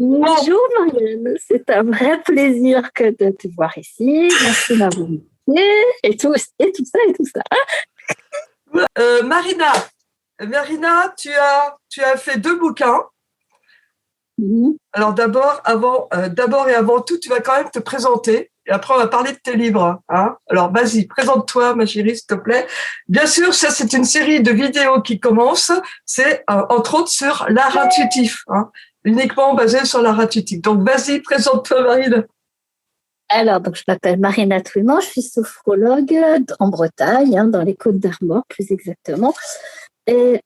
Bon, Bonjour Marianne, c'est un vrai plaisir que de te voir ici. Merci d'avoir invité et tout ça. Marina, tu as fait 2 bouquins. Mhm. Alors d'abord et avant tout, tu vas quand même te présenter. Et après, on va parler de tes livres. Hein. Alors, vas-y, présente-toi, ma chérie, s'il te plaît. Bien sûr, ça, c'est une série de vidéos qui commence. C'est entre autres sur l'art intuitif, hein, uniquement basé sur l'art intuitif. Donc, vas-y, présente-toi, Marina. Alors, donc, je m'appelle Marina Touimant, je suis sophrologue en Bretagne, hein, dans les Côtes d'Armor, plus exactement. Et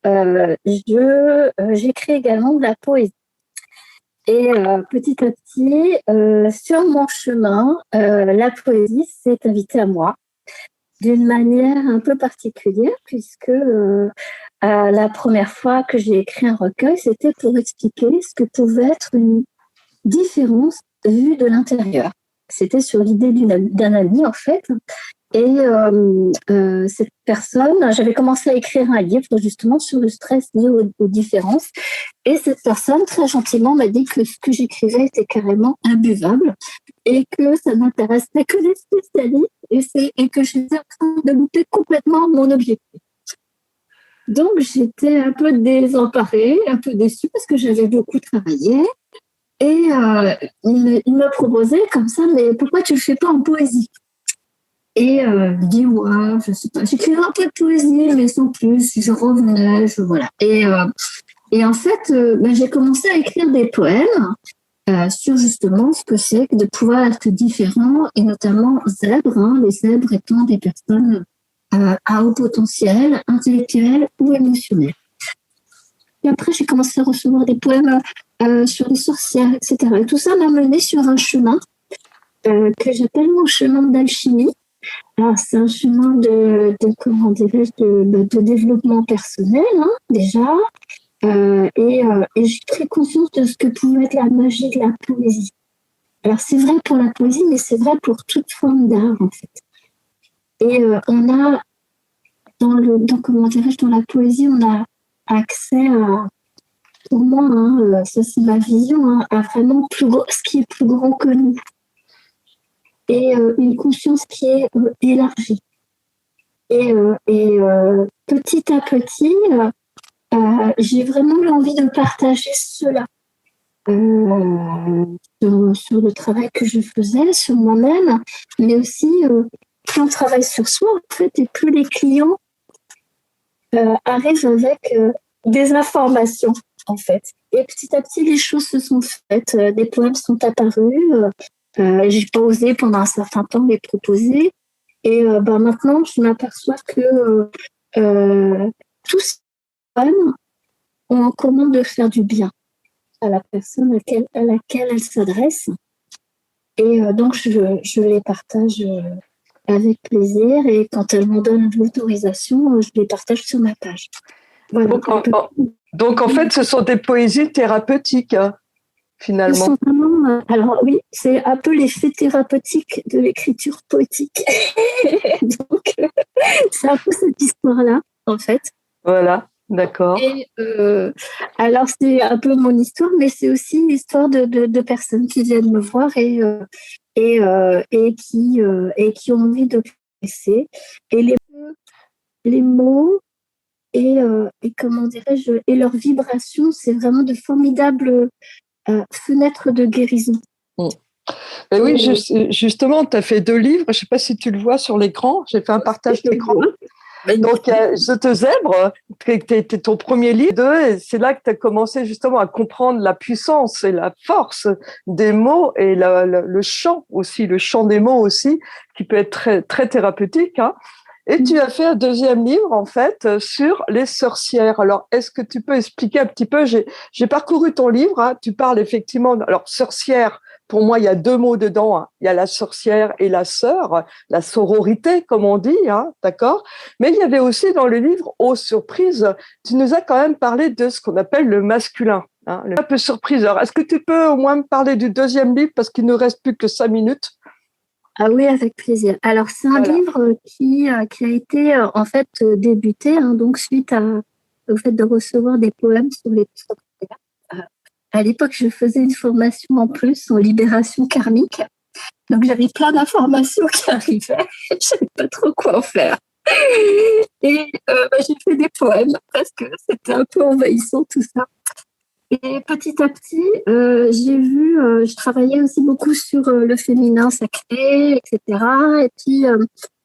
j'écris également de la poésie. Et petit à petit, sur mon chemin, la poésie s'est invitée à moi d'une manière un peu particulière, puisque la première fois que j'ai écrit un recueil, c'était pour expliquer ce que pouvait être une différence vue de l'intérieur. C'était sur l'idée d'un ami, en fait. Et cette personne, j'avais commencé à écrire un livre justement sur le stress lié aux différences. Et cette personne, très gentiment, m'a dit que ce que j'écrivais était carrément imbuvable et que ça n'intéressait que les spécialistes et que j'étais en train de louper complètement mon objectif. Donc, j'étais un peu désemparée, un peu déçue parce que j'avais beaucoup travaillé. Et il me proposait comme ça, mais pourquoi tu le fais pas en poésie? Et je dis, ouais, je sais pas, j'écrivais un peu de poésie, mais sans plus, je revenais, voilà. Et en fait, j'ai commencé à écrire des poèmes sur justement ce que c'est que de pouvoir être différent, et notamment zèbres, hein, les zèbres étant des personnes à haut potentiel, intellectuel ou émotionnel. Et après, j'ai commencé à recevoir des poèmes sur les sorcières, etc. Et tout ça m'a mené sur un chemin que j'appelle mon chemin d'alchimie. Alors, c'est un chemin comment dirais-je, de développement personnel, hein, déjà. Et j'ai pris conscience de ce que pouvait être la magie de la poésie. Alors, c'est vrai pour la poésie, mais c'est vrai pour toute forme d'art, en fait. Et on a, comment dirais-je, dans la poésie, on a accès à, pour moi, hein, ça c'est ma vision, hein, à vraiment ce qui est plus grand que nous. Et une conscience qui est élargie. Et petit à petit, j'ai vraiment eu envie de partager cela sur le travail que je faisais, sur moi-même, mais aussi plus on travaille sur soi, en fait, et plus les clients arrivent avec des informations, en fait. Et petit à petit, les choses se sont faites, des poèmes sont apparus, j'ai pas osé pendant un certain temps les proposer, et maintenant, je m'aperçois que tous ces poèmes ont en commun de faire du bien à la personne à laquelle elle s'adresse. Et donc, je les partage avec plaisir. Et quand elle m'en donne l'autorisation, je les partage sur ma page. Voilà. Donc, en fait, ce sont des poésies thérapeutiques, hein, finalement. Ce sont vraiment, alors oui, c'est un peu l'effet thérapeutique de l'écriture poétique. Donc, c'est un peu cette histoire-là, en fait. Voilà. D'accord. Et alors, c'est un peu mon histoire, mais c'est aussi l'histoire de personnes qui viennent me voir et qui ont envie de progresser. Et les mots et comment dirais-je, et leurs vibrations, c'est vraiment de formidables fenêtres de guérison. Et oui, justement, tu as fait 2 livres. Je ne sais pas si tu le vois sur l'écran. J'ai fait un partage d'écran. Donc, Je te zèbre, c'était ton premier livre, et c'est là que tu as commencé justement à comprendre la puissance et la force des mots et le chant aussi, le chant des mots aussi, qui peut être très, très thérapeutique. Hein. Et tu as fait un 2e livre, en fait, sur les sorcières. Alors, est-ce que tu peux expliquer un petit peu? J'ai parcouru ton livre, hein, tu parles effectivement… Alors, sorcière, pour moi, il y a 2 mots dedans. Hein. Il y a la sorcière et la sœur, la sororité, comme on dit, hein, d'accord? Mais il y avait aussi dans le livre, aux surprises, tu nous as quand même parlé de ce qu'on appelle le masculin. Hein, un peu surpriseur. Est-ce que tu peux au moins me parler du 2e livre, parce qu'il ne reste plus que 5 minutes? Ah oui, avec plaisir. Alors, c'est un livre qui a été en fait débuté, hein, donc suite au fait de recevoir des poèmes sur les sorcières. à l'époque, je faisais une formation en plus en libération karmique. Donc, j'avais plein d'informations qui arrivaient. Je ne savais pas trop quoi en faire. Et j'ai fait des poèmes parce que c'était un peu envahissant tout ça. Et petit à petit, j'ai vu, je travaillais aussi beaucoup sur le féminin sacré, etc. Et puis,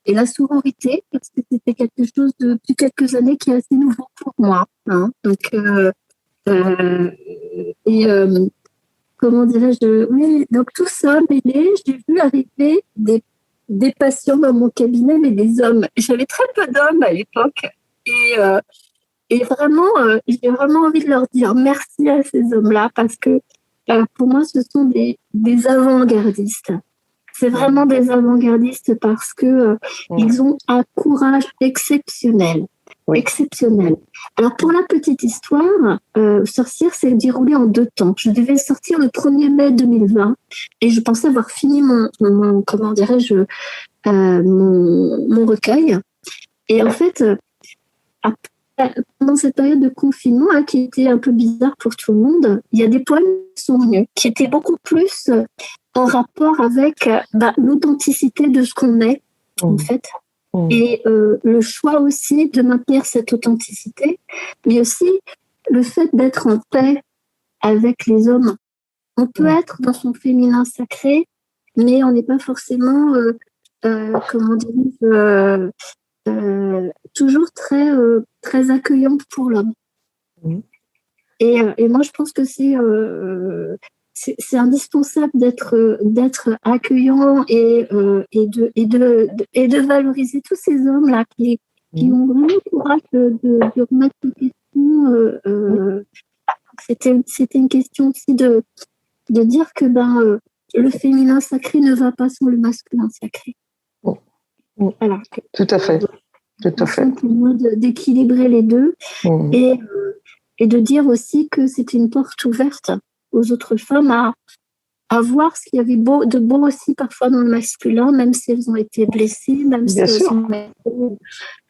et la sororité, parce que c'était quelque chose depuis quelques années qui est assez nouveau pour moi. Hein. Donc, comment dirais-je, oui, donc tout ça mêlé, j'ai vu arriver des patients dans mon cabinet, mais des hommes. J'avais très peu d'hommes à l'époque. Et vraiment, j'ai vraiment envie de leur dire merci à ces hommes-là parce que pour moi, ce sont des avant-gardistes. C'est vraiment des avant-gardistes parce que ils ont un courage exceptionnel. Oui. Exceptionnel. Alors, pour la petite histoire, Sorcière s'est déroulé en 2 temps. Je devais sortir le 1er mai 2020 et je pensais avoir fini mon comment dirais-je, mon recueil. Et en fait, pendant cette période de confinement qui était un peu bizarre pour tout le monde, il y a des poèmes qui sont venus, qui étaient beaucoup plus en rapport avec l'authenticité de ce qu'on est, en fait. Et le choix aussi de maintenir cette authenticité, mais aussi le fait d'être en paix avec les hommes. On peut être dans son féminin sacré, mais on n'est pas forcément, comment dire, toujours très accueillante pour l'homme. Et moi, je pense que c'est indispensable d'être accueillant et de valoriser tous ces hommes-là qui ont vraiment le courage de remettre en question. C'était une question aussi de dire que le féminin sacré ne va pas sans le masculin sacré. Voilà. Tout à fait. Tout à fait. Pour moi, d'équilibrer les deux et de dire aussi que c'était une porte ouverte aux autres femmes à voir ce qu'il y avait de beau aussi parfois dans le masculin, même si elles ont été blessées, même si elles sont,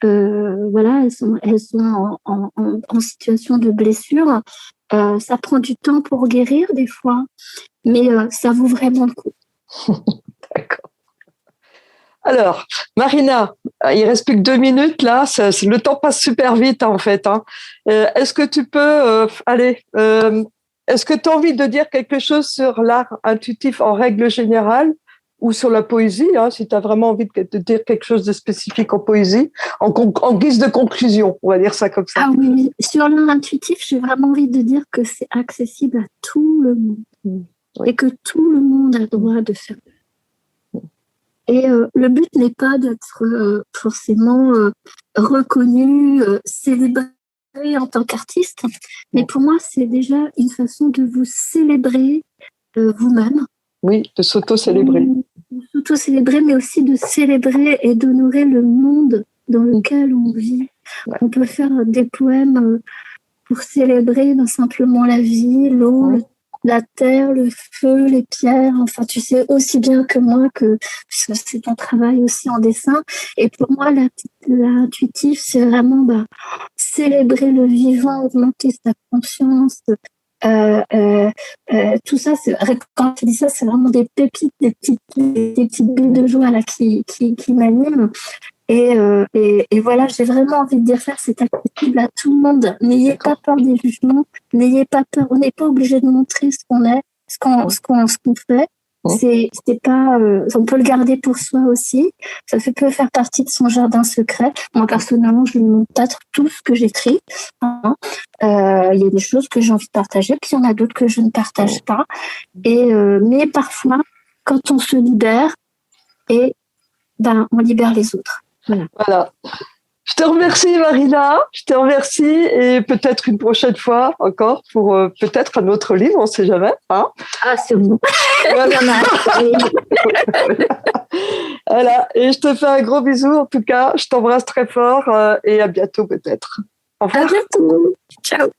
elles sont en situation de blessure. Ça prend du temps pour guérir des fois, mais ça vaut vraiment le coup. D'accord. Alors, Marina, il reste plus que 2 minutes là. Le temps passe super vite en fait. Hein. Est-ce que tu peux, est-ce que tu as envie de dire quelque chose sur l'art intuitif en règle générale ou sur la poésie, si tu as vraiment envie de dire quelque chose de spécifique en poésie, en guise de conclusion, on va dire ça comme ça. Ah oui, sur l'art intuitif, j'ai vraiment envie de dire que c'est accessible à tout le monde et que tout le monde a le droit de faire. Et le but n'est pas d'être forcément reconnu, célébré en tant qu'artiste, mais pour moi, c'est déjà une façon de vous célébrer vous-même. Oui, de s'auto-célébrer. De s'auto-célébrer, mais aussi de célébrer et d'honorer le monde dans lequel on vit. Ouais. On peut faire des poèmes pour célébrer simplement la vie, l'eau, la terre, le feu, les pierres. Enfin, tu sais aussi bien que moi que c'est ton travail aussi en dessin. Et pour moi, l'intuitif, c'est vraiment célébrer le vivant, augmenter sa conscience. Tout ça, quand tu dis ça, c'est vraiment des pépites, des petites bulles de joie là qui m'animent. Et voilà, j'ai vraiment envie de dire c'est accessible à tout le monde. N'ayez pas peur des jugements, n'ayez pas peur. On n'est pas obligé de montrer ce qu'on est, ce qu'on fait. C'est pas, on peut le garder pour soi aussi. Ça peut faire partie de son jardin secret. Moi, personnellement, je ne montre pas tout ce que j'écris. Il y a des choses que j'ai envie de partager, puis il y en a d'autres que je ne partage pas. Mais parfois, quand on se libère, on libère les autres. Voilà. Je te remercie, Marina. Je te remercie et peut-être une prochaine fois encore pour peut-être un autre livre, on ne sait jamais. Hein, ah, c'est bon. Voilà. Voilà. Et je te fais un gros bisou en tout cas. Je t'embrasse très fort et à bientôt peut-être. Au revoir. À bientôt. Ciao.